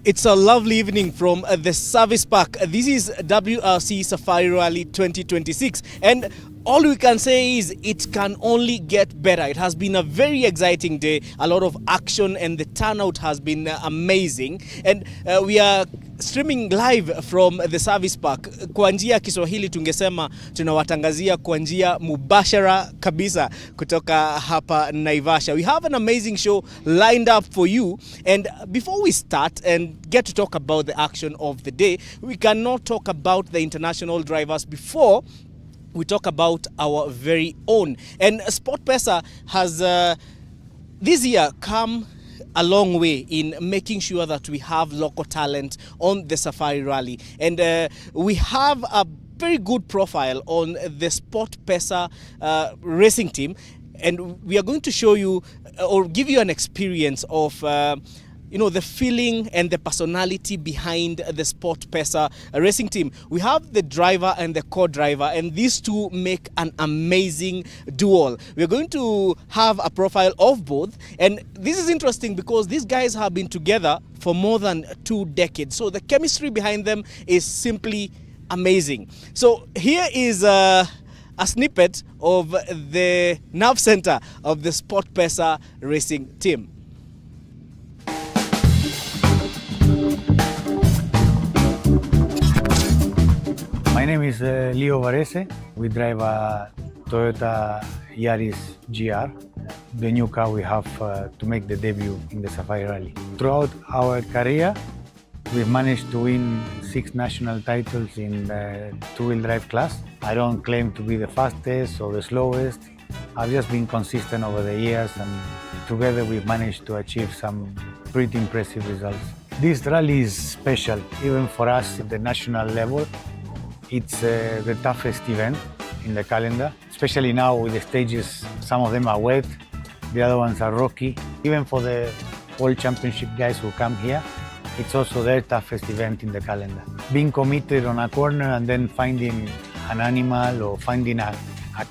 It's a lovely evening from the service park. This is WRC Safari Rally 2026, and all we can say is it can only get better. It has been a very exciting day, a lot of action, and the turnout has been amazing. And we are streaming live from the service park. Kwa njia Kiswahili tungesema tunawatangazia kwa njia mubashara kabisa kutoka hapa Naivasha. We have an amazing show lined up for you, and before we start and get to talk about the action of the day, we cannot talk about the international drivers before we talk about our very own. And SportPesa has this year come a long way in making sure that we have local talent on the Safari Rally. And we have a very good profile on the SportPesa racing team. And we are going to show you or give you an experience of the feeling and the personality behind the SportPesa racing team. We have the driver and the co-driver, and these two make an amazing duo. We're going to have a profile of both, and this is interesting because these guys have been together for more than 2 decades. So the chemistry behind them is simply amazing. So here is a snippet of the nerve center of the SportPesa racing team. My name is Leo Varese. We drive a Toyota Yaris GR, the new car we have to make the debut in the Safari Rally. Throughout our career, we've managed to win 6 national titles in the two-wheel drive class. I don't claim to be the fastest or the slowest. I've just been consistent over the years, and together we've managed to achieve some pretty impressive results. This rally is special, even for us at the national level. It's the toughest event in the calendar, especially now with the stages. Some of them are wet, the other ones are rocky. Even for the World Championship guys who come here, it's also their toughest event in the calendar. Being committed on a corner and then finding an animal or finding a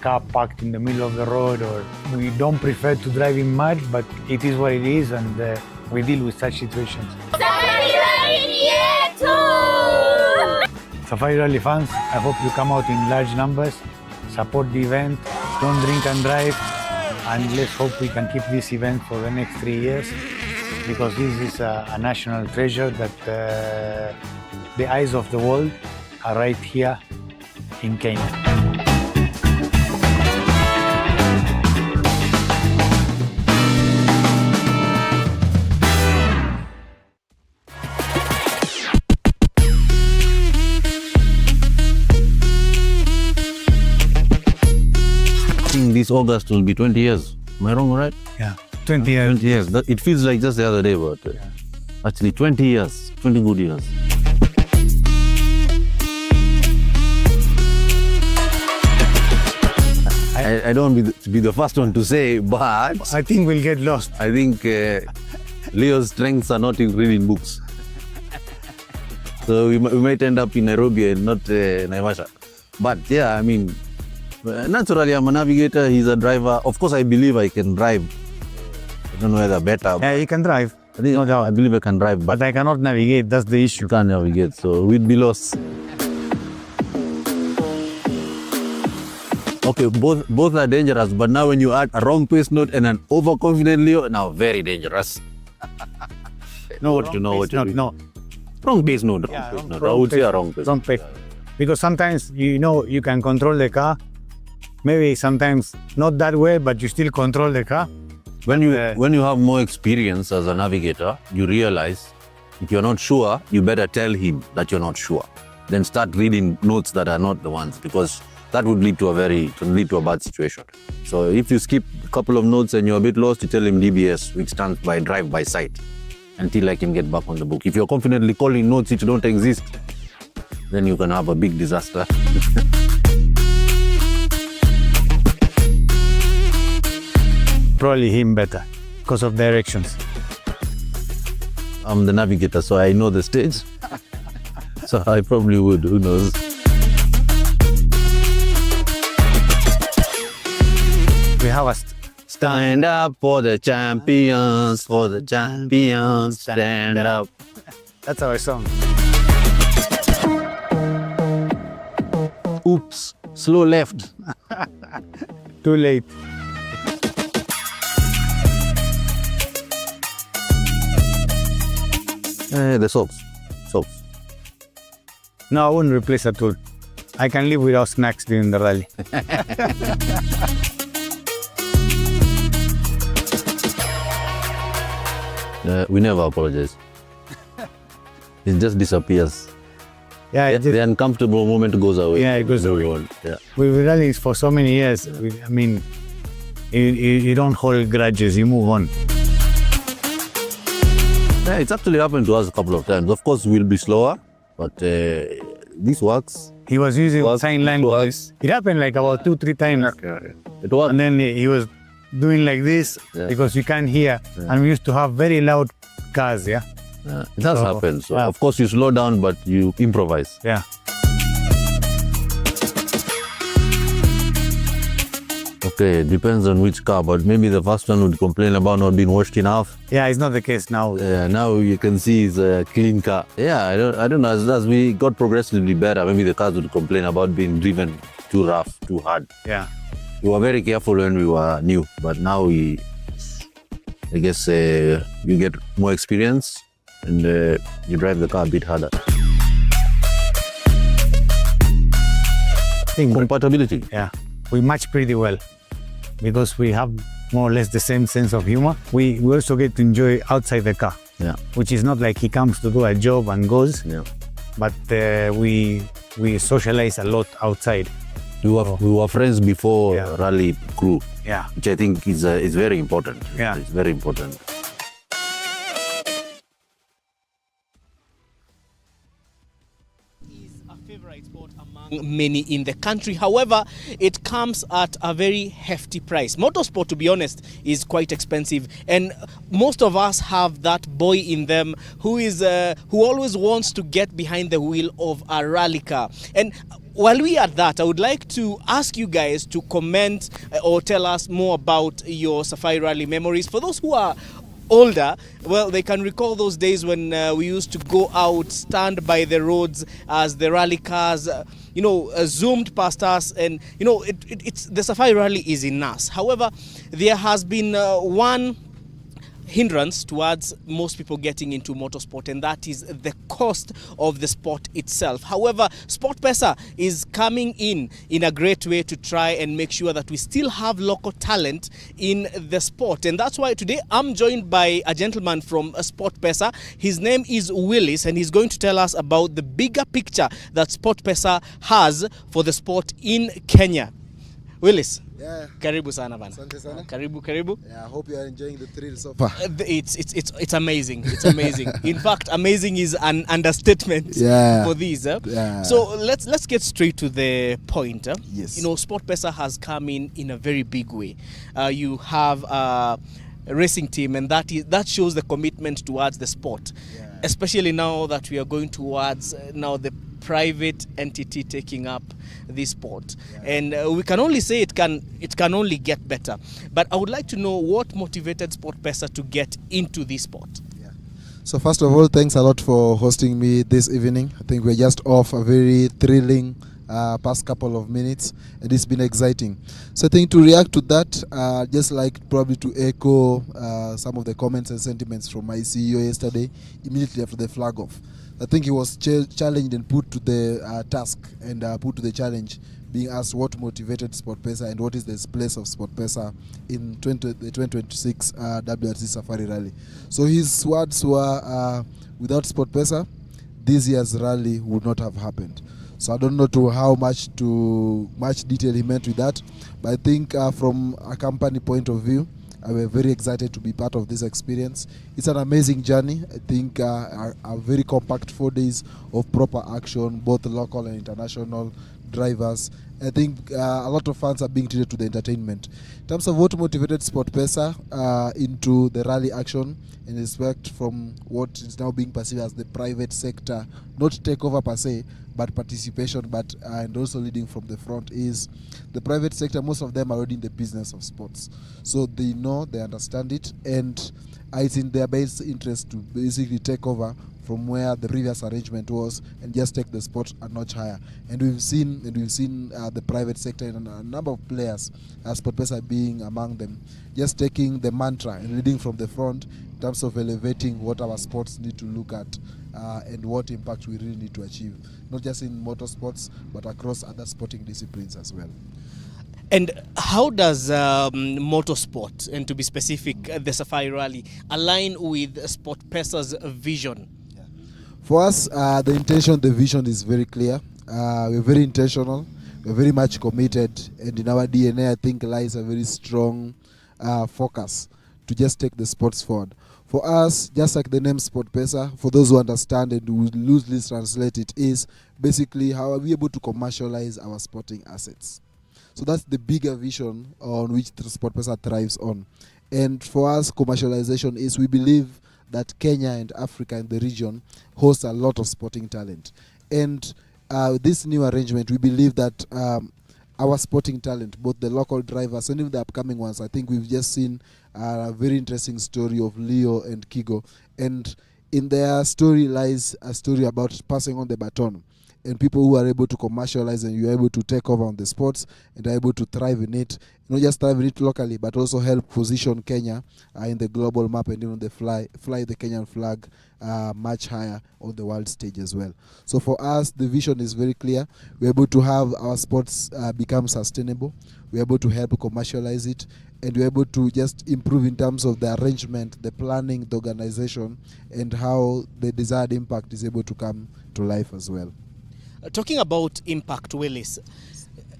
car parked in the middle of the road, or we don't prefer to drive in mud, but it is what it is, and we deal with such situations. Safari Rally fans, I hope you come out in large numbers, support the event, don't drink and drive, and let's hope we can keep this event for the next 3 years, because this is a national treasure that the eyes of the world are right here in Kenya. This August will be 20 years. Am I wrong, right? Yeah, 20 years. 20 years. It feels like just the other day, but actually 20 years, 20 good years. I don't want to be the first one to say, but I think we'll get lost. I think Leo's strengths are not really in books. So we might end up in Nairobi and not Naivasha. But yeah, I mean, naturally, I'm a navigator, he's a driver. Of course, I believe I can drive. I don't know whether better. Yeah, you can drive. No doubt. I believe I can drive, But I cannot navigate, that's the issue. you can't navigate, so we'd be lost. Okay, both are dangerous, but now when you add a wrong pace note and an overconfident Leo, now very dangerous. No, what you know, what you do. No. Wrong pace note, wrong pace note. I would say a wrong pace. Wrong pace. Because sometimes, you can control the car. Maybe sometimes not that well, but you still control the car. When you have more experience as a navigator, you realize if you're not sure, you better tell him that you're not sure. Then start reading notes that are not the ones, because that would lead to a bad situation. So if you skip a couple of notes and you're a bit lost, you tell him DBS, which stands by drive by sight, until I can get back on the book. If you're confidently calling notes which don't exist, then you can have a big disaster. Probably him better because of directions. I'm the navigator, so I know the stage. So I probably would, who knows. We have a Stand up for the champions, stand up. That's our song. Oops, slow left. Too late. The socks. No, I wouldn't replace at all. I can live without snacks during the rally. We never apologize. It just disappears. Yeah, it just, The uncomfortable moment goes away. Yeah, it goes away. Yeah. we've rallied for so many years. I mean, you don't hold grudges, you move on. Yeah, it's actually happened to us a couple of times. Of course, we'll be slower, but this works. He was using Works. sign language. It happened like about 2-3 times. It works. And then he was doing like this Yeah. because you can't hear. And we used to have very loud cars, yeah? It has So, happened. So, yeah. of course, you slow down, but you improvise. Yeah. Okay, it depends on which car, but maybe the first one would complain about not being washed enough. Yeah, it's not the case now. Now you can see it's a clean car. Yeah, I don't know. As we got progressively better, maybe the cars would complain about being driven too rough, too hard. Yeah. We were very careful when we were new, but now I guess you get more experience and you drive the car a bit harder. Compatibility. Yeah. We match pretty well because we have more or less the same sense of humor. We also get to enjoy outside the car, Yeah. which is not like he comes to do a job and goes, Yeah. but we socialize a lot outside. We were friends before Yeah. rally crew, Yeah. which I think is very important. Yeah. It's very important. Is a favorite sport among many in the country. However, it comes at a very hefty price. Motorsport, to be honest, is quite expensive, and most of us have that boy in them who always wants to get behind the wheel of a rally car. And while we are at that, I would like to ask you guys to comment or tell us more about your Safari Rally memories. For those who are older, well, they can recall those days when we used to go out, stand by the roads as the rally cars, zoomed past us, and it's the Safari Rally is in us. However, there has been one hindrance towards most people getting into motorsport, and that is the cost of the sport itself. However, SportPesa is coming in a great way to try and make sure that we still have local talent in the sport, and that's why today I'm joined by a gentleman from SportPesa. His name is Willis, and he's going to tell us about the bigger picture that SportPesa has for the sport in Kenya. Willis, Yeah. karibu sana bana. Asante sana. Karibu. Yeah, I hope you are enjoying the thrill so far. It's amazing. It's amazing. In fact, amazing is an understatement Yeah. for these. Yeah. So let's get straight to the point. Yes. SportPesa has come in a very big way. You have a racing team, and that shows the commitment towards the sport. Yeah. Especially now that we are going towards now the private entity taking up this sport, and we can only say it can only get better. But I would like to know what motivated SportPesa to get into this sport. Yeah. So first of all, thanks a lot for hosting me this evening. I think we're just off a very thrilling past couple of minutes, and it's been exciting. So I think to react to that, just like probably to echo some of the comments and sentiments from my CEO yesterday, immediately after the flag off. I think he was challenged and put to the task and put to the challenge, being asked what motivated SportPesa and what is the place of SportPesa in the 2026 WRC Safari Rally. So his words were, without SportPesa, this year's rally would not have happened. So I don't know to how much detail he meant with that, but I think from a company point of view, we're very excited to be part of this experience. It's an amazing journey. I think a very compact 4 days of proper action, both local and international drivers. I think a lot of fans are being treated to the entertainment. In terms of what motivated SportPesa into the rally action, in respect from what is now being perceived as the private sector, not takeover per se, but participation, but and also leading from the front is the private sector. Most of them are already in the business of sports, so they know, they understand it, and it's in their best interest to basically take over from where the previous arrangement was and just take the sport a notch higher. And we've seen the private sector and a number of players, SportPesa being among them, just taking the mantra and leading from the front in terms of elevating what our sports need to look at and what impact we really need to achieve, not just in motorsports but across other sporting disciplines as well. And how does motorsport, and to be specific, the Safari Rally, align with SportPesa's vision? For us, the intention, the vision is very clear. We're very intentional. We're very much committed. And in our DNA, I think lies a very strong focus to just take the sports forward. For us, just like the name SportPesa, for those who understand and who loosely translate it, is basically how are we able to commercialize our sporting assets. So that's the bigger vision on which the SportPesa thrives on. And for us, commercialization is, we believe that Kenya and Africa and the region hosts a lot of sporting talent. And this new arrangement, we believe that our sporting talent, both the local drivers and even the upcoming ones, I think we've just seen a very interesting story of Leo and Kigo. And in their story lies a story about passing on the baton. And people who are able to commercialize and you're able to take over on the sports and are able to thrive in it, not just thrive in it locally, but also help position Kenya in the global map and even fly the Kenyan flag much higher on the world stage as well. So for us, the vision is very clear. We're able to have our sports become sustainable. We're able to help commercialize it, and we're able to just improve in terms of the arrangement, the planning, the organization, and how the desired impact is able to come to life as well. Talking about impact, Willis,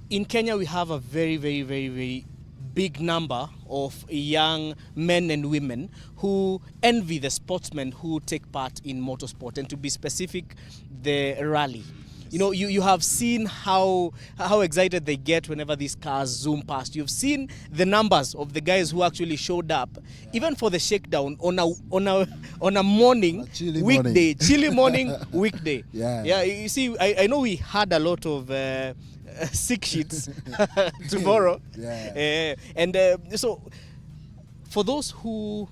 in Kenya we have a very, very, very, very big number of young men and women who envy the sportsmen who take part in motorsport, and to be specific, the rally. You know, you have seen how excited they get whenever these cars zoom past. You've seen the numbers of the guys who actually showed up, even for the shakedown on a morning, weekday, chilly morning, weekday. Yeah. You see, I know we had a lot of sick sheets tomorrow. So for those who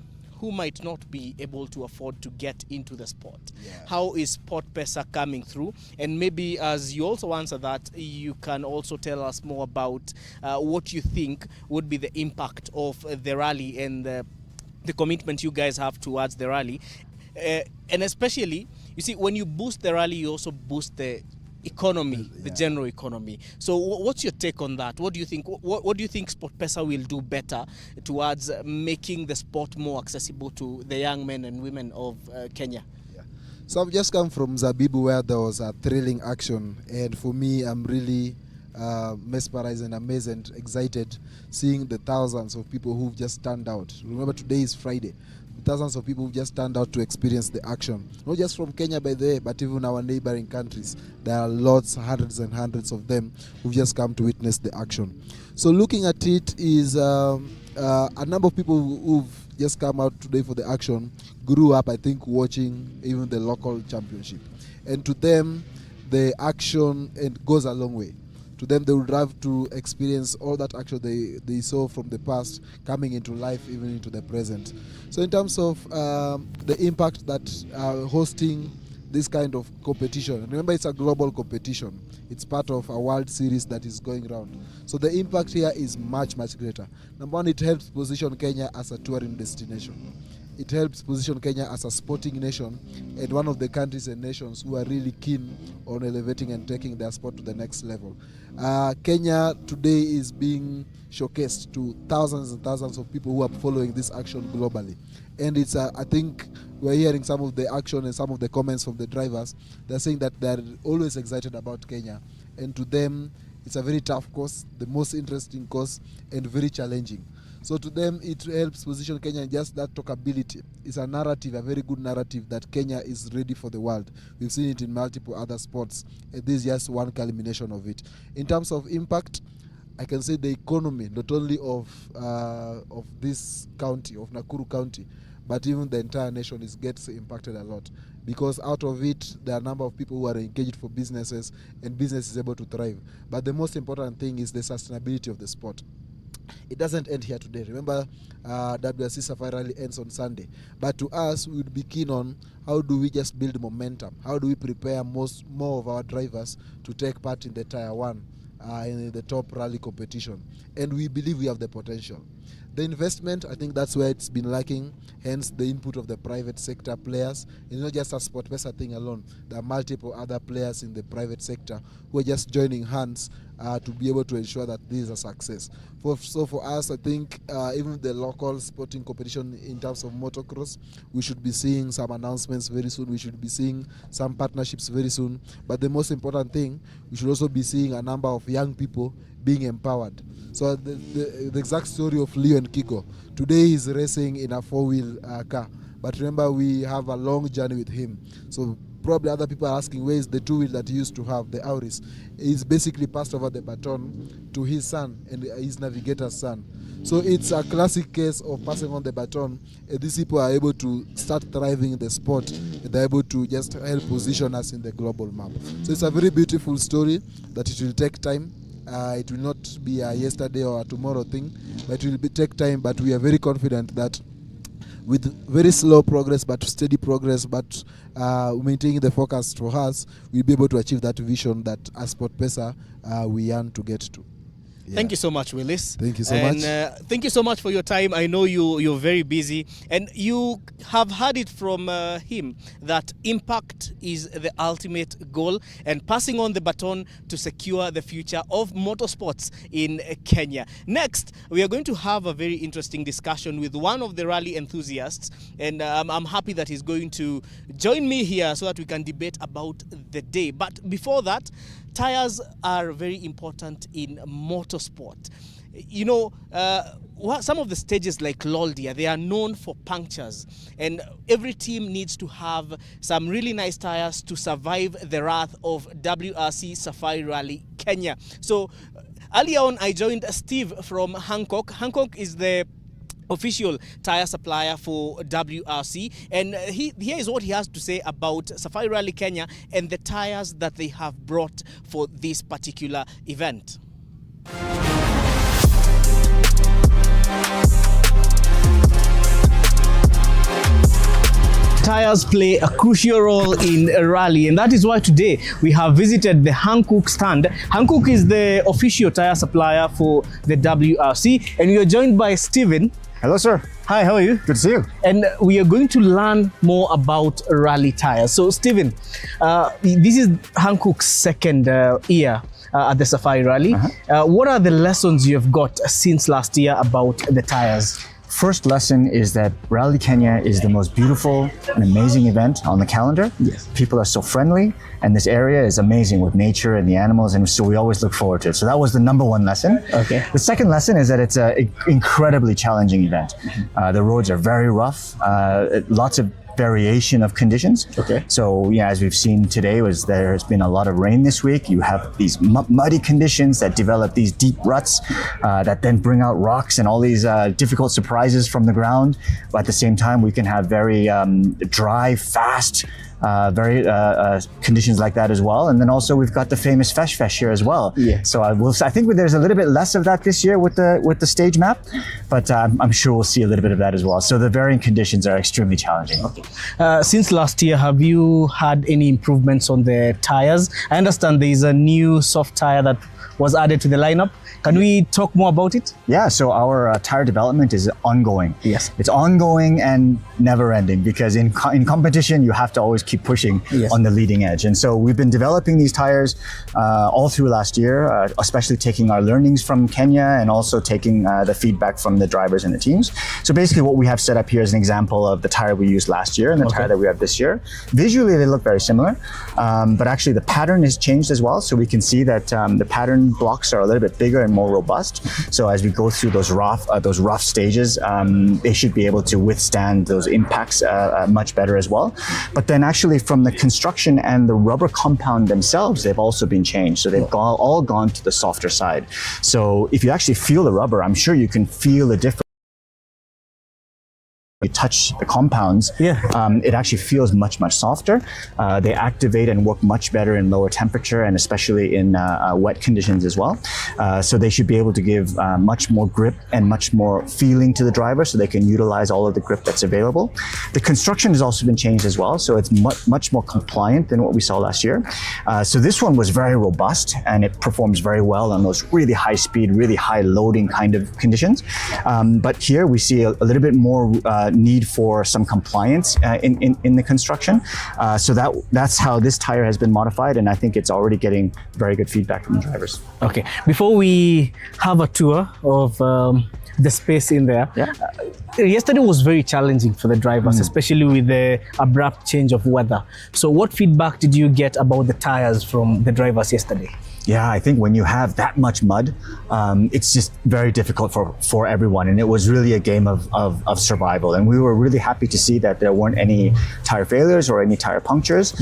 might not be able to afford to get into the sport, how is SportPesa coming through? And maybe as you also answer that, you can also tell us more about what you think would be the impact of the rally and the commitment you guys have towards the rally. And especially, you see, when you boost the rally, you also boost the economy, the general economy. So what's your take on that? What do you think? What do you think SportPesa will do better towards making the sport more accessible to the young men and women of Kenya? So I've just come from Zabibu, where there was a thrilling action, and for me, I'm really mesmerized and amazed and excited seeing the thousands of people who've just turned out. Remember, today is Friday. Thousands of people who just turned out to experience the action. Not just from Kenya, by the way, but even our neighboring countries. There are lots, hundreds and hundreds of them who've just come to witness the action. So looking at it is a number of people who've just come out today for the action grew up, I think, watching even the local championship. And to them, the action goes a long way. To them, they would have to experience all that action they saw from the past coming into life, even into the present. So in terms of the impact that hosting this kind of competition, remember it's a global competition. It's part of a World Series that is going around. So the impact here is much, much greater. Number one, it helps position Kenya as a touring destination. It helps position Kenya as a sporting nation and one of the countries and nations who are really keen on elevating and taking their sport to the next level. Kenya today is being showcased to thousands and thousands of people who are following this action globally. And it's, I think we're hearing some of the action and some of the comments from the drivers. They're saying that they're always excited about Kenya. And to them, it's a very tough course, the most interesting course, and very challenging. So to them, it helps position Kenya in just that talkability. It's a narrative, a very good narrative that Kenya is ready for the world. We've seen it in multiple other sports. And this is just one culmination of it. In terms of impact, I can say the economy, not only of this county, of Nakuru County, but even the entire nation gets impacted a lot, because out of it there are a number of people who are engaged for businesses, and business is able to thrive. But the most important thing is the sustainability of the sport. It doesn't end here today. Remember, WRC Safari Rally ends on Sunday. But to us, we would be keen on how do we just build momentum? How do we prepare more of our drivers to take part in the Tier 1, in the top rally competition? And we believe we have the potential. The investment, I think that's where it's been lacking, hence the input of the private sector players. It's not just a SportPesa thing alone. There are multiple other players in the private sector who are just joining hands to be able to ensure that this is a success. So for us, I think even the local sporting competition in terms of motocross, we should be seeing some announcements very soon. We should be seeing some partnerships very soon. But the most important thing, we should also be seeing a number of young people being empowered. So the exact story of Leo and Kiko. Today he's racing in a four-wheel car. But remember, we have a long journey with him. So probably other people are asking, where is the two-wheel that he used to have, the Auris? He's basically passed over the baton to his son and his navigator's son. So it's a classic case of passing on the baton. These people are able to start thriving in the sport, and they're able to just help position us in the global map. So it's a very beautiful story that it will take time. It will not be a yesterday or a tomorrow thing, but it will take time. But we are very confident that with very slow progress but steady progress, but maintaining the focus for us, we'll be able to achieve that vision that as SportPesa we yearn to get to. Yeah. Thank you so much, Willis. Thank you so much. Thank you so much for your time. I know you're very busy, and you have heard it from him that impact is the ultimate goal, and passing on the baton to secure the future of motorsports in Kenya. Next, we are going to have a very interesting discussion with one of the rally enthusiasts, and I'm happy that he's going to join me here so that we can debate about the day. But before that, tires are very important in motorsport. You know, some of the stages like Loldia, they are known for punctures, and every team needs to have some really nice tires to survive the wrath of WRC Safari Rally Kenya. So earlier on, I joined Steve from Hancock. Hancock is the official tire supplier for WRC, and here is what he has to say about Safari Rally Kenya and the tires that they have brought for this particular event. Tires play a crucial role in a rally, and that is why today we have visited the Hankook stand. Hankook is the official tire supplier for the WRC, and we are joined by Steven. Hello, sir. Hi, how are you? Good to see you. And we are going to learn more about rally tires. So, Steven, this is Hankook's second year at the Safari Rally. What are the lessons you have got since last year about the tires? First lesson is that Rally Kenya is the most beautiful and amazing event on the calendar. Yes. People are so friendly, and this area is amazing with nature and the animals, and so we always look forward to it. So that was the number one lesson. Okay. The second lesson is that it's an incredibly challenging event. The roads are very rough, lots of variation of conditions. Okay. So yeah, as we've seen today, there has been a lot of rain this week. You have these muddy conditions that develop these deep ruts that then bring out rocks and all these difficult surprises from the ground. But at the same time, we can have very dry, fast, conditions like that as well. And then also we've got the famous Fesh here as well. Yeah. So I think there's a little bit less of that this year with the stage map, but I'm sure we'll see a little bit of that as well. So the varying conditions are extremely challenging. Okay. Since last year, have you had any improvements on the tires? I understand there is a new soft tire that was added to the lineup. Can we talk more about it? Yeah, so our tire development is ongoing. Yes. It's ongoing and never ending, because in competition, you have to always keep pushing on the leading edge. And so we've been developing these tires all through last year, especially taking our learnings from Kenya and also taking the feedback from the drivers and the teams. So basically what we have set up here is an example of the tire we used last year and the tire that we have this year. Visually, they look very similar, but actually the pattern has changed as well. So we can see that the pattern blocks are a little bit bigger and more robust. So as we go through those rough stages, they should be able to withstand those impacts much better as well. But then actually from the construction and the rubber compound themselves, they've also been changed. So they've all gone to the softer side. So if you actually feel the rubber, I'm sure you can feel the difference you touch the compounds, Yeah. it actually feels much, much softer. They activate and work much better in lower temperature and especially in wet conditions as well. So they should be able to give much more grip and much more feeling to the driver so they can utilize all of the grip that's available. The construction has also been changed as well, so it's much more compliant than what we saw last year. So this one was very robust and it performs very well on those really high speed, really high loading kind of conditions. But here we see a little bit more need for some compliance in the construction. So that's how this tire has been modified, and I think it's already getting very good feedback from the drivers. Okay, before we have a tour of the space in there, Yeah. Yesterday was very challenging for the drivers, especially with the abrupt change of weather. So what feedback did you get about the tires from the drivers yesterday? Yeah, I think when you have that much mud, it's just very difficult for everyone. And it was really a game of survival. And we were really happy to see that there weren't any tire failures or any tire punctures.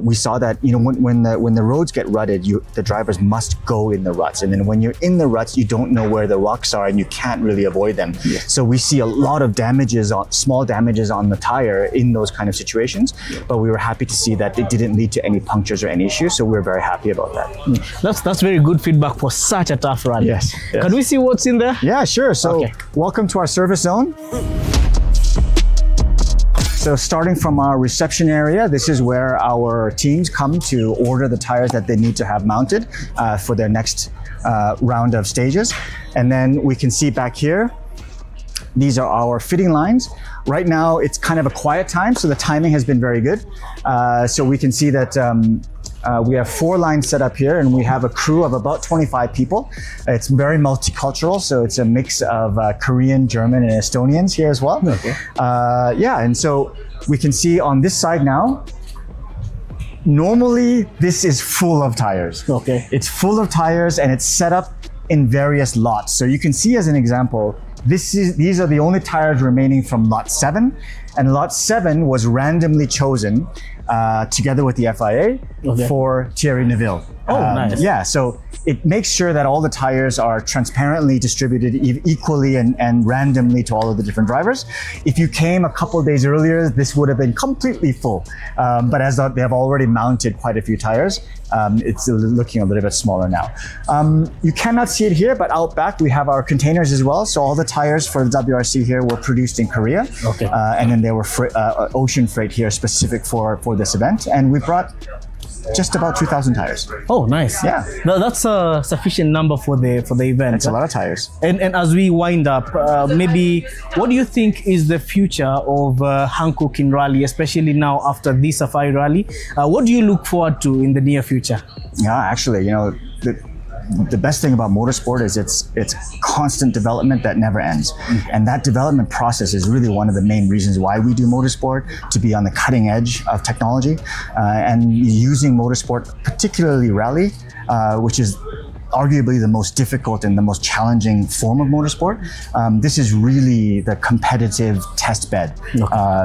We saw that, you know, when the roads get rutted, the drivers must go in the ruts. And then when you're in the ruts, you don't know where the rocks are and you can't really avoid them. Yeah. So we see a lot of damages, small damages on the tire in those kind of situations. But we were happy to see that it didn't lead to any punctures or any issues. So we were very happy about that. That's very good feedback for such a tough rally. Yes, yes. Can we see what's in there? Yeah, sure. So Okay. welcome to our service zone. So starting from our reception area, this is where our teams come to order the tires that they need to have mounted for their next round of stages. And then we can see back here, these are our fitting lines. Right now, it's kind of a quiet time, so the timing has been very good. So we can see that we have 4 lines set up here, and we have a crew of about 25 people. It's very multicultural, so it's a mix of Korean, German, and Estonians here as well. Okay. Yeah, and so we can see on this side now, normally this is full of tires. Okay. It's full of tires and it's set up in various lots. So you can see as an example, these are the only tires remaining from lot 7, and lot 7 was randomly chosen together with the FIA for Thierry Neuville. Oh, nice. Yeah, so it makes sure that all the tires are transparently distributed equally and randomly to all of the different drivers. If you came a couple of days earlier, this would have been completely full. But as they have already mounted quite a few tires, it's looking a little bit smaller now. You cannot see it here, but out back we have our containers as well. So all the tires for the WRC here were produced in Korea. Okay. And then they were ocean freight here specific for this event. And we brought just about 2,000 tires. Oh, nice. Yeah. That's a sufficient number for the event. It's a lot of tires. And as we wind up, maybe what do you think is the future of Hankook in rally, especially now after this Safari rally? What do you look forward to in the near future? Yeah, actually, you know, the best thing about motorsport is it's constant development that never ends. And that development process is really one of the main reasons why we do motorsport, to be on the cutting edge of technology and using motorsport, particularly rally, which is arguably the most difficult and the most challenging form of motorsport. This is really the competitive test bed.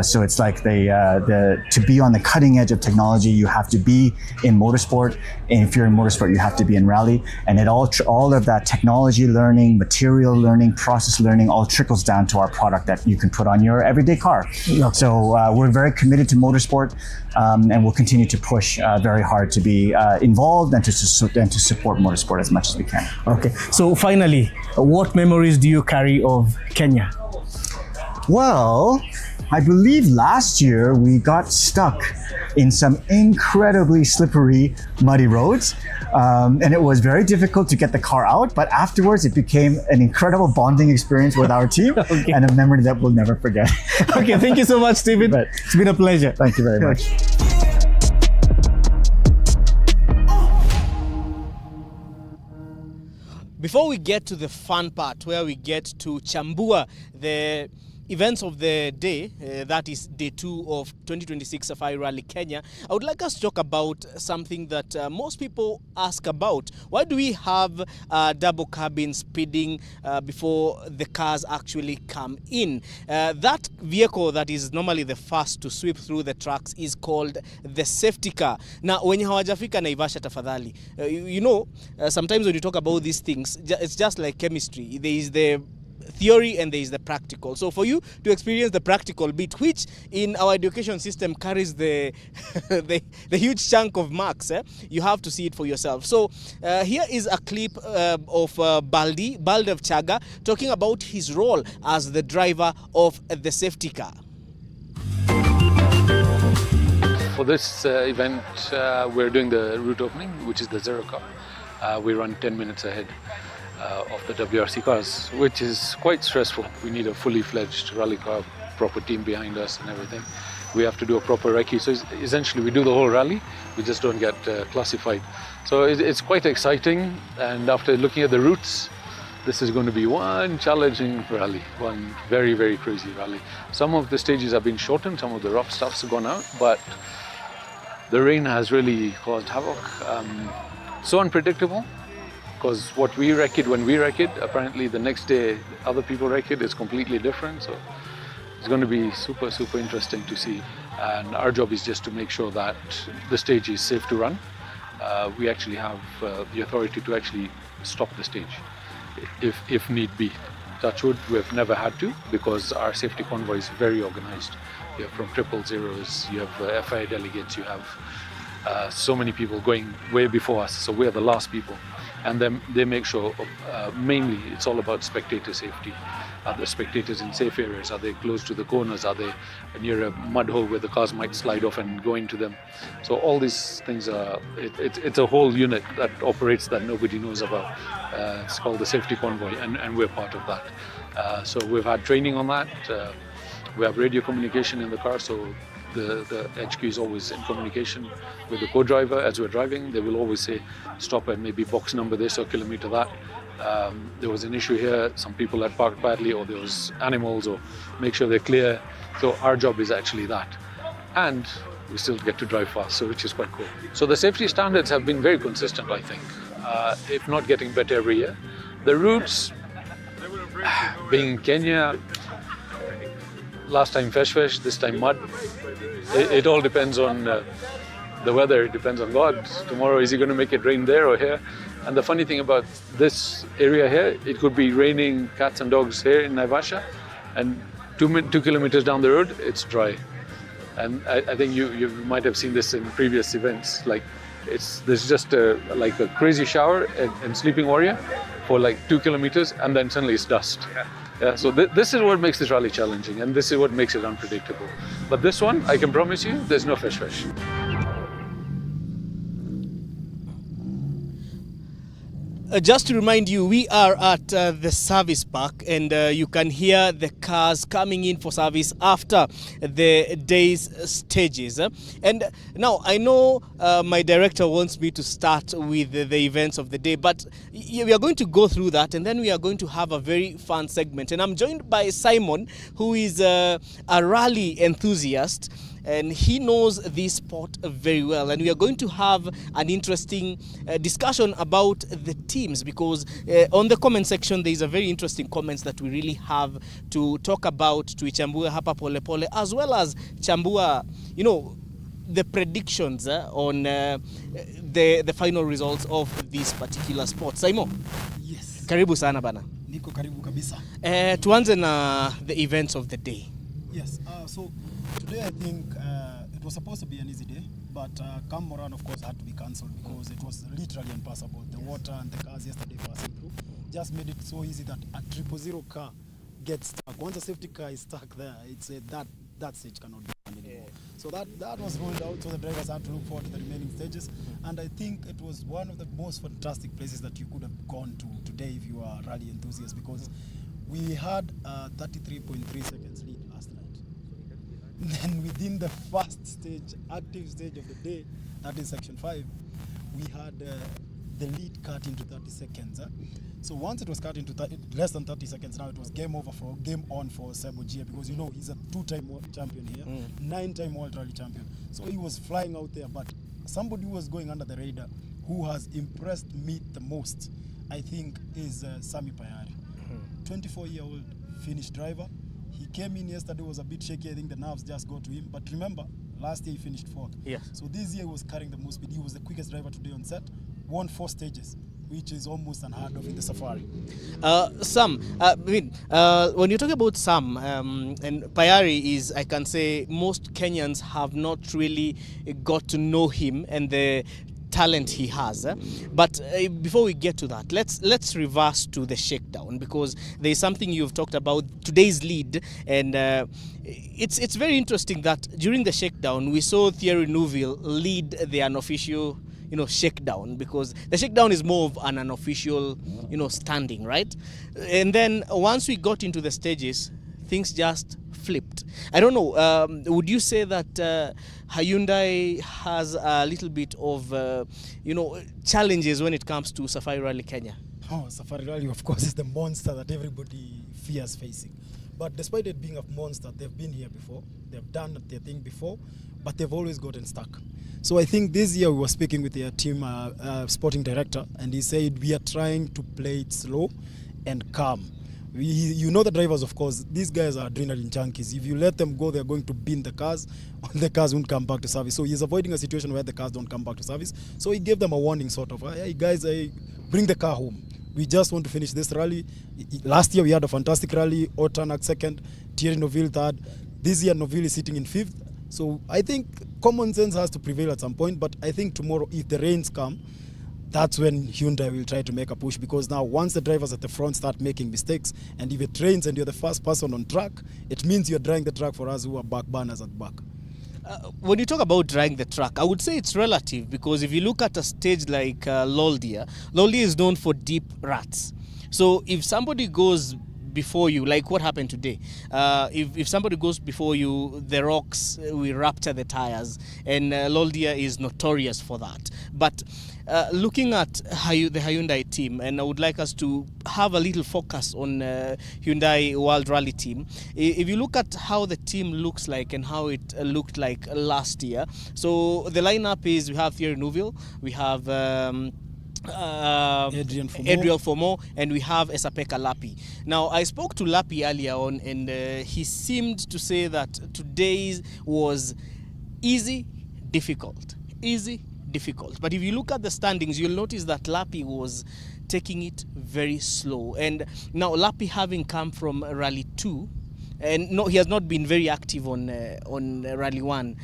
So it's like to be on the cutting edge of technology, you have to be in motorsport. And if you're in motorsport, you have to be in rally. And it all of that technology learning, material learning, process learning, all trickles down to our product that you can put on your everyday car. So we're very committed to motorsport, and we'll continue to push very hard to be involved and to support motorsport as much as we can. Okay. So finally, what memories do you carry of Kenya? Well, I believe last year we got stuck in some incredibly slippery, muddy roads. And it was very difficult to get the car out, but afterwards it became an incredible bonding experience with our team and a memory that we'll never forget. Okay, thank you so much, Stephen. But it's been a pleasure. Thank you very much. Before we get to the fun part, where we get to chambua the events of the day, that is day 2 of 2026 Safari Rally Kenya, I would like us to talk about something that most people ask about. Why do we have double cabin speeding before the cars actually come in? That vehicle that is normally the first to sweep through the tracks is called the safety car. Now, when hawajafika Naivasha tafadhali, you know, sometimes when you talk about these things, it's just like chemistry. There is the theory and there is the practical. So for you to experience the practical bit, which in our education system carries the the huge chunk of marks, you have to see it for yourself. So here is a clip of Baldev Chaga talking about his role as the driver of the safety car. For this event, we're doing the route opening, which is the Zero car. We run 10 minutes ahead of the WRC cars, which is quite stressful. We need a fully fledged rally car, proper team behind us and everything. We have to do a proper recce. So essentially we do the whole rally, we just don't get classified. So it's quite exciting, and after looking at the routes, this is going to be one challenging rally, one very, very crazy rally. Some of the stages have been shortened, some of the rough stuff's gone out, but the rain has really caused havoc. So unpredictable, because what we wreck it when we wreck it, apparently the next day other people wreck it, is completely different. So it's going to be super, super interesting to see. And our job is just to make sure that the stage is safe to run. We actually have the authority to actually stop the stage if need be. Touch wood, we've never had to, because our safety convoy is very organized. You have from 000s, you have FIA delegates, you have so many people going way before us, so we're the last people. And then they make sure, mainly it's all about spectator safety. Are the spectators in safe areas? Are they close to the corners? Are they near a mud hole where the cars might slide off and go into them? So all these things are, it's a whole unit that operates that nobody knows about. It's called the safety convoy, and we're part of that. So we've had training on that. We have radio communication in the car, so the HQ is always in communication with the co-driver as we're driving. They will always say, stop at maybe box number this or kilometer that. There was an issue here, some people had parked badly, or there was animals, or make sure they're clear. So our job is actually that. And we still get to drive fast, so which is quite cool. So the safety standards have been very consistent, I think, if not getting better every year. The routes, being in Kenya, last time fesh, this time mud. It all depends on the weather, it depends on God. Tomorrow, is he going to make it rain there or here? And the funny thing about this area here, it could be raining cats and dogs here in Naivasha, and 2 kilometers down the road, it's dry. And I think you might have seen this in previous events. Like there's just like a crazy shower and sleeping warrior for like 2 kilometers, and then suddenly it's dust. Yeah, so this is what makes this rally challenging, and this is what makes it unpredictable. But this one, I can promise you, there's no fesh. Just to remind you, we are at the service park, and you can hear the cars coming in for service after the day's stages. And now I know my director wants me to start with the events of the day, but we are going to go through that, and then we are going to have a very fun segment. And I'm joined by Simon, who is a rally enthusiast, and he knows this sport very well, and we are going to have an interesting discussion about the teams, because on the comment section there is a very interesting comments that we really have to talk about, tuichambue hapa pole pole, as well as chambua, you know, the predictions on the final results of this particular sport. Simon, yes, karibu sana bana. Niko karibu kabisa. Tuanze na the events of the day. Yes, so today I think it was supposed to be an easy day, but Camp Moran of course had to be cancelled because it was literally impassable. The water and the cars yesterday passing through just made it so easy that a 000 car gets stuck. Once a safety car is stuck there, it's that stage cannot be done anymore. Yeah. So that was ruled out, so the drivers had to look forward to the remaining stages, and I think it was one of the most fantastic places that you could have gone to today if you are a rally enthusiast, because we had 33.3 seconds lead last night. Then within the first stage, active stage of the day, that is section 5, we had the lead cut into 30 seconds. So once it was cut into less than 30 seconds, now it was game on for Sebo Gia, because you know he's a 2-time world champion here, 9-time world rally champion. So he was flying out there, but somebody who was going under the radar, who has impressed me the most, I think, is Sami Payari. 24-year-old Finnish driver. He came in yesterday, was a bit shaky. I think the nerves just got to him. But remember, last year he finished 4th. Yes. So this year he was carrying the most speed. He was the quickest driver today on set. Won 4 stages. which is almost unheard of in the Safari. Sam, when you talk about Sam, and Payari is, I can say, most Kenyans have not really got to know him and the talent he has. But before we get to that, let's reverse to the shakedown, because there is something you've talked about, today's lead, and it's very interesting that during the shakedown we saw Thierry Neuville lead the unofficial shakedown, because the shakedown is more of an unofficial standing, right? And then once we got into the stages, things just flipped. I don't know, would you say that Hyundai has a little bit of challenges when it comes to Safari Rally Kenya? Oh, Safari Rally, of course, is the monster that everybody fears facing. But despite it being a monster, they've been here before, they've done their thing before, but they've always gotten stuck. So I think this year we were speaking with their team sporting director, and he said we are trying to play it slow and calm. The drivers, of course, these guys are adrenaline junkies. If you let them go, they're going to bin the cars, and the cars won't come back to service. So he's avoiding a situation where the cars don't come back to service. So he gave them a warning, sort of, hey guys, bring the car home. We just want to finish this rally. Last year we had a fantastic rally, Otanak second, Thierry Neuville third. This year Neuville is sitting in fifth. So I think common sense has to prevail at some point, but I think tomorrow, if the rains come, that's when Hyundai will try to make a push, because now once the drivers at the front start making mistakes, and if it rains and you're the first person on track, it means you're drying the track for us who are back burners at back. When you talk about drying the track, I would say it's relative, because if you look at a stage like Loldia is known for deep ruts. So if somebody goes before you, like what happened today, if somebody goes before you, the rocks will rupture the tires, and Loldia is notorious for that. But looking at the Hyundai team, and I would like us to have a little focus on Hyundai World Rally team. If you look at how the team looks like and how it looked like last year, so the lineup is, we have Thierry Neuville, we have Adrian Fomo, and we have Esapeka Lapi. Now, I spoke to Lapi earlier on, and he seemed to say that today's was easy, difficult. But if you look at the standings, you'll notice that Lapi was taking it very slow. And now Lapi, having come from Rally 2, and no, he has not been very active on Rally 1.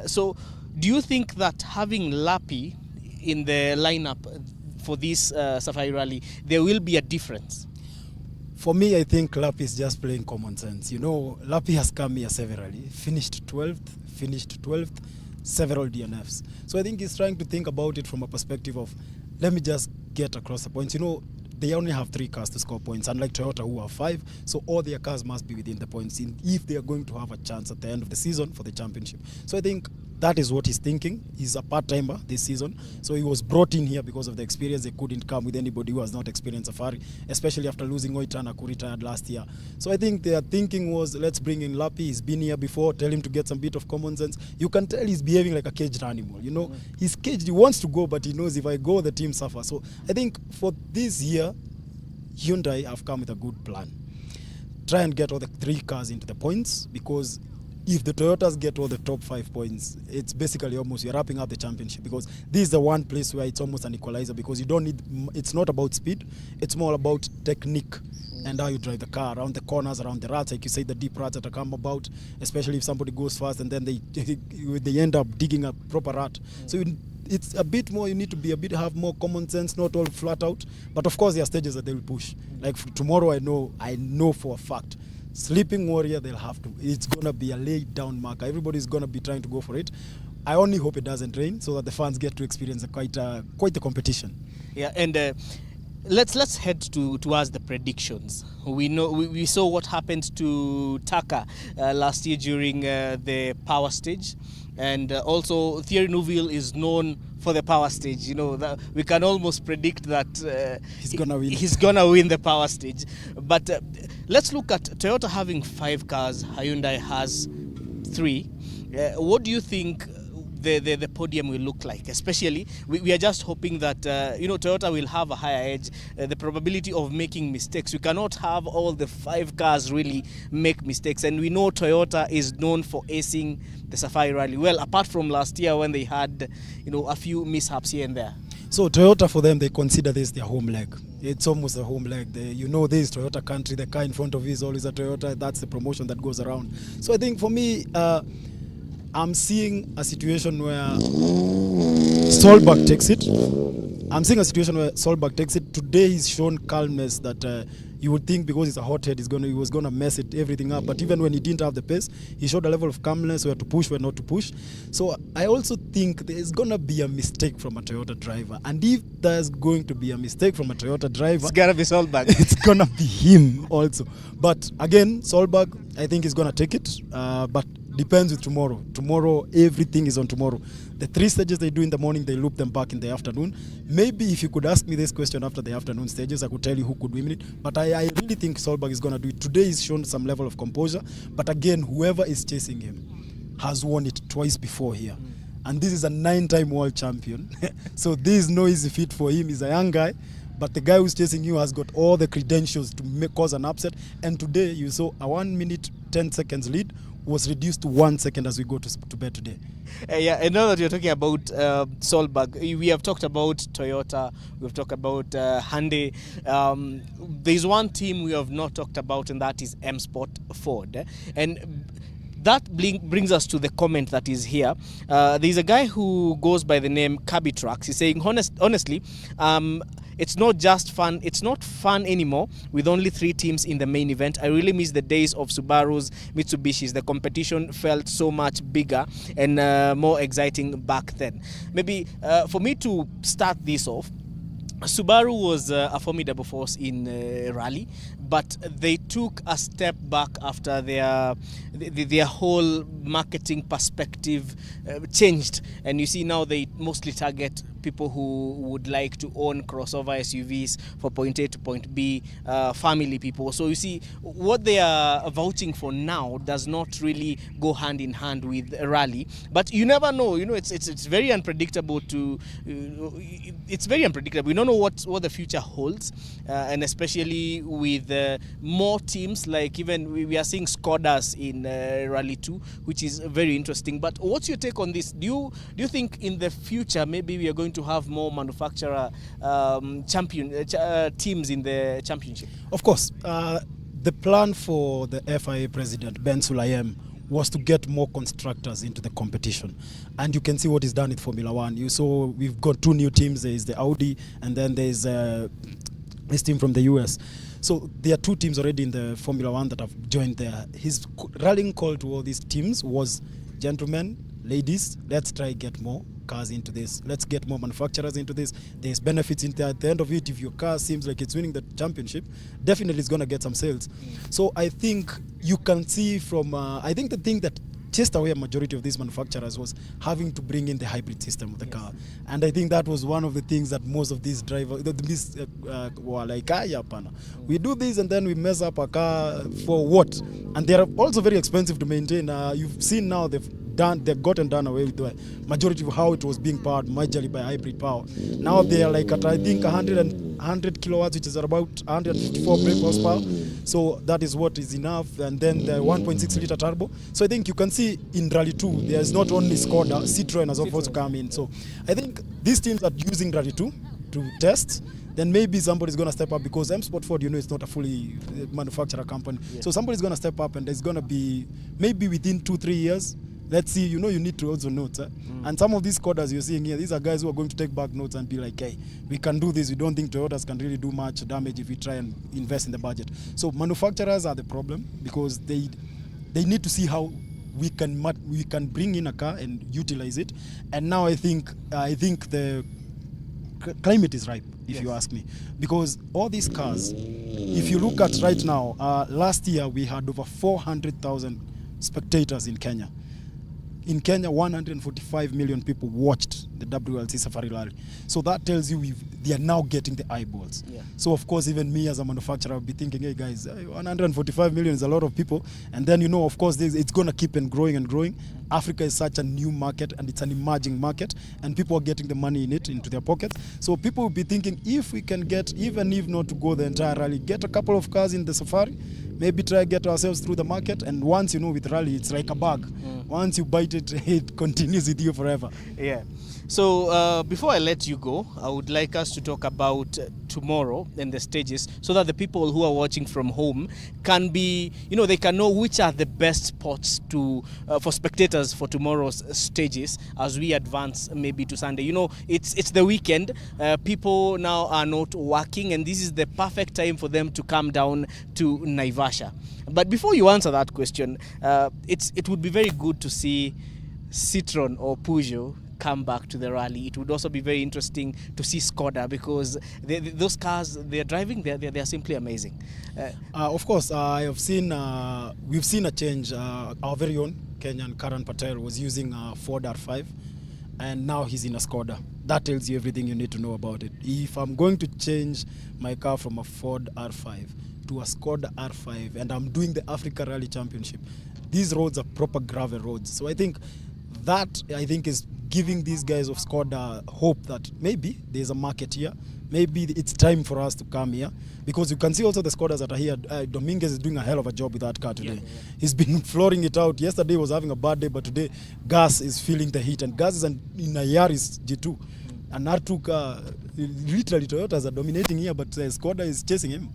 So do you think that having Lapi in the lineup for this Safari Rally, there will be a difference? For me, I think Lapi is just playing common sense. Lapi has come here severally, finished 12th, several DNFs. So I think he's trying to think about it from a perspective of, let me just get across the points. They only have 3 cars to score points, unlike Toyota who have 5. So all their cars must be within the points if they are going to have a chance at the end of the season for the championship. So I think that is what he's thinking. He's a part-timer this season. So he was brought in here because of the experience. They couldn't come with anybody who has not experienced Safari, especially after losing Oitana, who retired last year. So I think their thinking was, let's bring in Lapi. He's been here before. Tell him to get some bit of common sense. You can tell he's behaving like a caged animal. He's caged. He wants to go, but he knows if I go, the team suffers. So I think for this year, Hyundai have come with a good plan. Try and get all the 3 cars into the points, because if the Toyotas get all the top 5 points, it's basically almost you're wrapping up the championship, because this is the one place where it's almost an equalizer, because you don't need, it's not about speed, it's more about technique and how you drive the car around the corners, around the ruts, like you say, the deep ruts that come about, especially if somebody goes fast and then they end up digging a proper rut. So it's a bit more, you need to have more common sense, not all flat out. But of course there are stages that they will push. Like tomorrow, I know for a fact, Sleeping Warrior, it's going to be a laid down marker. Everybody's going to be trying to go for it. I only hope it doesn't rain so that the fans get to experience quite the competition. Yeah, and let's head towards the predictions. We saw what happened to Taka last year during the power stage. And also Thierry Neuville is known for the power stage. That we can almost predict that he's gonna win. He's gonna win the power stage. But let's look at Toyota having 5 cars. Hyundai has 3. What do you think the podium will look like? Especially, we are just hoping that Toyota will have a higher edge. The probability of making mistakes, you cannot have all the 5 cars really make mistakes, and we know Toyota is known for acing the Safari Rally. Well, apart from last year when they had a few mishaps here and there. So Toyota, for them, they consider this their home leg. It's almost a home leg. You know, this Toyota country, the car in front of you is always a Toyota. That's the promotion that goes around. So I think for me, I'm seeing a situation where Solberg takes it. Today he's shown calmness that you would think because he's a hothead, he was gonna mess everything up. But even when he didn't have the pace, he showed a level of calmness where to push, where not to push. So I also think there's gonna be a mistake from a Toyota driver. And if there's going to be a mistake from a Toyota driver, It's gotta be Solberg. it's gonna be him also. But again, Solberg, I think he's gonna take it. But depends with tomorrow. Tomorrow, everything is on tomorrow. The 3 stages they do in the morning, they loop them back in the afternoon. Maybe if you could ask me this question after the afternoon stages, I could tell you who could win it. But I really think Solberg is going to do it. Today he's shown some level of composure. But again, whoever is chasing him has won it twice before here. And this is a 9-time world champion. So this is no easy feat for him. He's a young guy. But the guy who's chasing you has got all the credentials to cause an upset. And today you saw a 1 minute 10 seconds lead was reduced to 1 second as we go to bed today. Yeah, and now that you're talking about Solberg, we have talked about Toyota, we've talked about Hyundai. There's one team we have not talked about, and that is M Sport Ford. And that brings us to the comment that is here. There's a guy who goes by the name Kirby Trucks. He's saying, honestly, it's not just fun. It's not fun anymore with only 3 teams in the main event. I really miss the days of Subaru's, Mitsubishi's. The competition felt so much bigger and more exciting back then. Maybe for me to start this off, Subaru was a formidable force in rally, but they took a step back after their whole marketing perspective changed. And you see now they mostly target people who would like to own crossover SUVs for point A to point B, family people. So you see, what they are vouching for now does not really go hand in hand with rally. But you never know. You know, it's very unpredictable. It's very unpredictable. We don't know what the future holds, and especially with more teams. Like even we are seeing Skodas in Rally 2, which is very interesting. But what's your take on this? Do you think in the future maybe we are going to have more manufacturer teams in the championship? Of course, the plan for the FIA president Ben Sulayem was to get more constructors into the competition, and you can see what is done in Formula One. You saw we've got 2 new teams. There is the Audi, and then there is this team from the US. So there are 2 teams already in the Formula One that have joined there. His rallying call to all these teams was, gentlemen, ladies, let's try get more cars into this. Let's get more manufacturers into this. There's benefits in there. At the end of it, if your car seems like it's winning the championship, definitely it's going to get some sales. So I think you can see from, I think the thing that chased away a majority of these manufacturers was having to bring in the hybrid system of the car. And I think that was one of the things that most of these drivers were like, we do this and then we mess up a car for what? And they're also very expensive to maintain. You've seen now they've gotten done away with the majority of how it was being powered majorly by hybrid power. Now they are like at, I think, 100 kilowatts, which is about 154 brake horsepower. So that is what is enough. And then the 1.6 liter turbo. So I think you can see in Rally 2, there's not only Skoda, Citroen has also come in. So I think these teams are using Rally 2 to test. Then maybe somebody's going to step up, because M Sport Ford, it's not a fully manufacturer company. Yeah. So somebody's going to step up, and there's going to be maybe within 2-3 years. Let's see, you need to also note. And some of these Skodas you're seeing here, these are guys who are going to take back notes and be like, hey, we can do this. We don't think Toyotas can really do much damage if we try and invest in the budget. So manufacturers are the problem, because they need to see how we can bring in a car and utilize it. And now I think the climate is ripe, if you ask me, because all these cars, if you look at right now, last year we had over 400,000 spectators in Kenya. In Kenya, 145 million people watched the WLC Safari Rally. So that tells you they are now getting the eyeballs. Yeah. So of course, even me as a manufacturer, I'll be thinking, hey guys, 145 million is a lot of people. And then, of course, it's going to keep on growing and growing. Africa is such a new market and it's an emerging market, and people are getting the money in it into their pockets. So people will be thinking, if we can get, even if not to go the entire rally, get a couple of cars in the safari, maybe try to get ourselves through the market. And once, with rally, it's like a bug. Once you bite it, it continues with you forever. Yeah. So before I let you go, I would like us to talk about tomorrow and the stages, so that the people who are watching from home can be, they can know which are the best spots to for spectators for tomorrow's stages as we advance maybe to Sunday. It's the weekend. People now are not working, and this is the perfect time for them to come down to Naivasha. But before you answer that question, it would be very good to see Citroen or Peugeot come back to the rally. It would also be very interesting to see Skoda, because those cars they're driving, they're simply amazing. Of course, we've seen a change. Our very own Kenyan Karan Patel was using a Ford R5, and now he's in a Skoda. That tells you everything you need to know about it. If I'm going to change my car from a Ford R5 to a Skoda R5, and I'm doing the Africa Rally Championship, these roads are proper gravel roads. So I think is giving these guys of Skoda hope that maybe there's a market here. Maybe it's time for us to come here, because you can see also the Skodas that are here. Dominguez is doing a hell of a job with that car today. Yeah. He's been flooring it out. Yesterday was having a bad day, but today Gas is feeling the heat, and Gas is in a Yaris G2. And R2 car, literally Toyotas are dominating here, but Skoda is chasing him.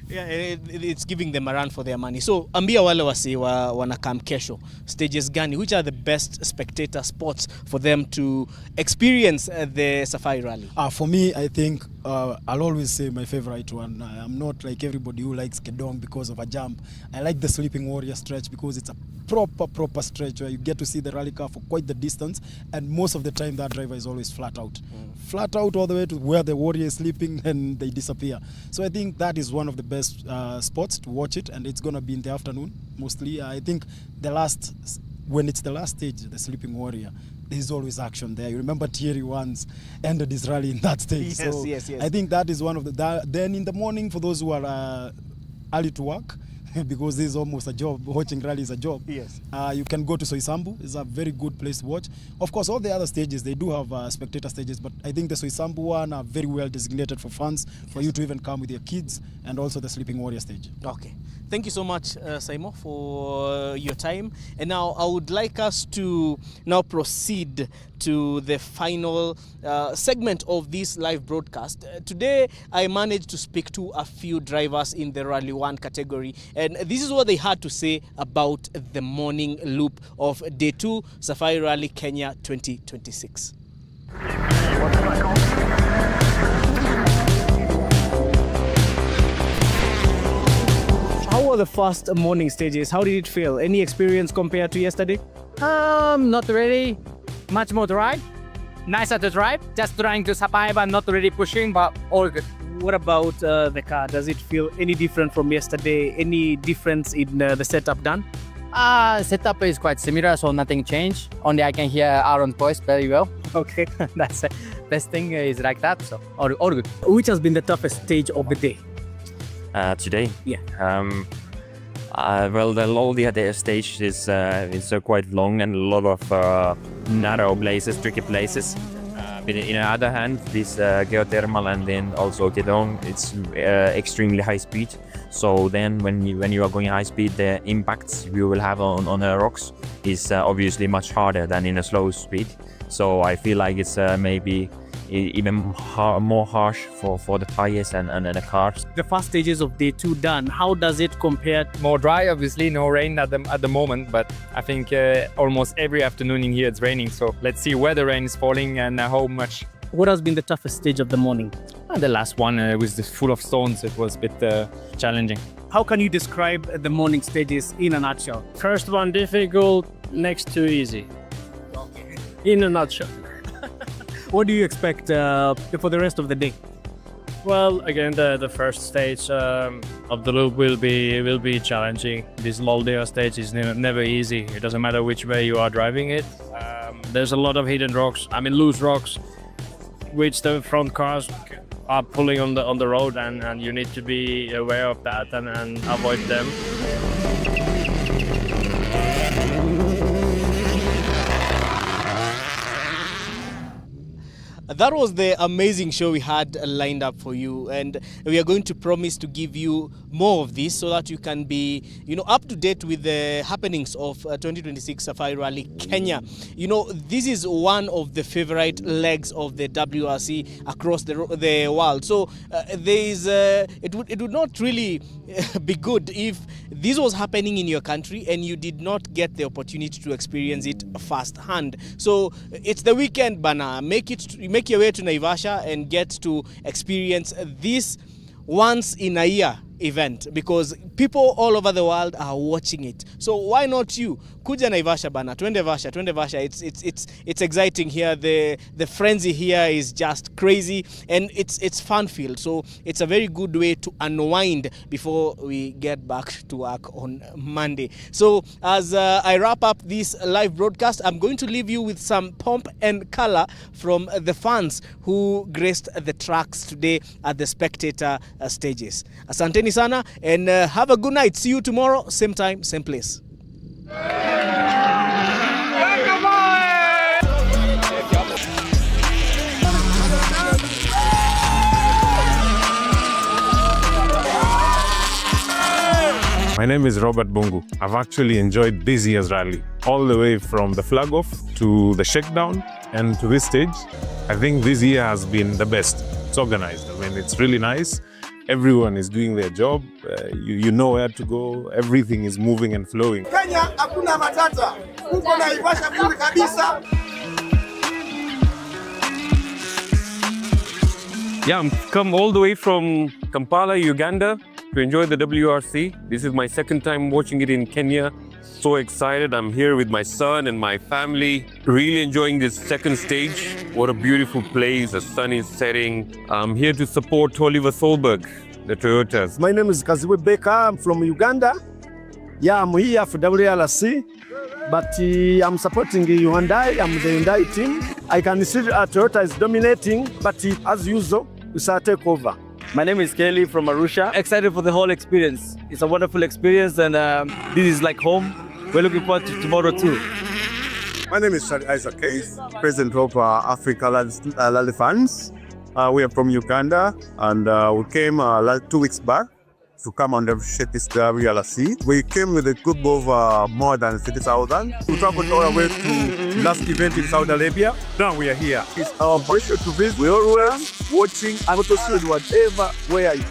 Yeah, it's giving them a run for their money. So ambia wale wasi wanakam kesho, stages gani, which are the best spectator spots for them to experience the Safari Rally? For me, I think I'll always say my favorite one. I'm not like everybody who likes Kedong because of a jump. I like the Sleeping Warrior stretch because it's a proper stretch where you get to see the rally car for quite the distance, and most of the time that driver is always flat out. Flat out all the way to where the Warrior is sleeping, and they disappear. So I think that is one of the best spots to watch it, and it's going to be in the afternoon mostly. I think when it's the last stage, the Sleeping Warrior, there's always action there. You remember Thierry once ended his rally in that stage. Yes. I think that is one of the... Then in the morning, for those who are early to work, because this is almost a job, watching rally is a job. Yes. You can go to Soisambu. It's a very good place to watch. Of course, all the other stages, they do have spectator stages, but I think the Soisambu one are very well designated for fans, for you to even come with your kids, and also the Sleeping Warrior stage. Okay. Thank you so much, Saimo, for your time. And now I would like us to now proceed to the final segment of this live broadcast. Today, I managed to speak to a few drivers in the Rally 1 category, and this is what they had to say about the morning loop of Day 2 Safari Rally Kenya 2026. How were the first morning stages? How did it feel? Any experience compared to yesterday? Not really. Much more drive. Nicer to drive. Just trying to survive and not really pushing, but all good. What about the car? Does it feel any different from yesterday? Any difference in the setup done? Setup is quite similar, so nothing changed. Only I can hear Aaron's voice very well. Okay. That's it. Best thing is like that, so all good. Which has been the toughest stage of the day? Today? Yeah. Well, the Loldia stage is quite long and a lot of narrow places, tricky places. But on the other hand, this geothermal and then also Kedong, it's extremely high speed. So then when you are going high speed, the impacts you will have on the rocks is obviously much harder than in a slow speed. So I feel like it's maybe even more harsh for the tires and the cars. The first stages of Day 2 done, how does it compare? More dry, obviously, no rain at the moment, but I think almost every afternoon in here it's raining, so let's see where the rain is falling and how much. What has been the toughest stage of the morning? The last one was full of stones. It was a bit challenging. How can you describe the morning stages in a nutshell? First one difficult, next two easy. Okay. In a nutshell. What do you expect for the rest of the day? Well, again, the first stage of the loop will be challenging. This Loldia stage is never easy. It doesn't matter which way you are driving it. There's a lot of hidden rocks. I mean, loose rocks. which the front cars are pulling on the road, and you need to be aware of that and avoid them. That was the amazing show we had lined up for you, and we are going to promise to give you more of this so that you can be, up to date with the happenings of 2026 Safari Rally Kenya. This is one of the favorite legs of the WRC across the world. So it would not really be good if this was happening in your country and you did not get the opportunity to experience it firsthand. So it's the weekend, bana. Make your way to Naivasha and get to experience this once in a year event, because people all over the world are watching it. So why not you? Kuja Naivasha bana, twende Vasha. It's exciting here. The frenzy here is just crazy, and it's fun filled. So it's a very good way to unwind before we get back to work on Monday. So as I wrap up this live broadcast, I'm going to leave you with some pomp and color from the fans who graced the tracks today at the spectator stages. Asanteni sana, and have a good night. See you tomorrow, same time, same place. My name is Robert Bungu. I've actually enjoyed this year's rally, all the way from the flag off to the shakedown and to this stage. I think this year has been the best. It's organized. I mean, it's really nice. Everyone is doing their job. You know where to go. Everything is moving and flowing. Kenya hakuna matata. Uko Naivasha vizuri kabisa. Yeah, I'm come all the way from Kampala, Uganda to enjoy the WRC. This is my second time watching it in Kenya. So excited. I'm here with my son and my family, really enjoying this second stage. What a beautiful place. The sun is setting. I'm here to support Oliver Solberg, the Toyotas. My name is Kaziwe Baker. I'm from Uganda. Yeah, I'm here for WRC, but I'm supporting Hyundai. I'm the Hyundai team. I can see Toyota is dominating, but as usual, we shall take over. My name is Kelly from Arusha. Excited for the whole experience. It's a wonderful experience, and this is like home. We're looking forward to tomorrow too. My name is Shari Isaac Case, President of Africa Rally Fans. We are from Uganda, and we came 2 weeks back to come and appreciate this WRC. We came with a group of more than 30,000. We traveled all the way to last event in Saudi Arabia. Now we are here. It's our pleasure to visit. We're always watching and to see whatever where you.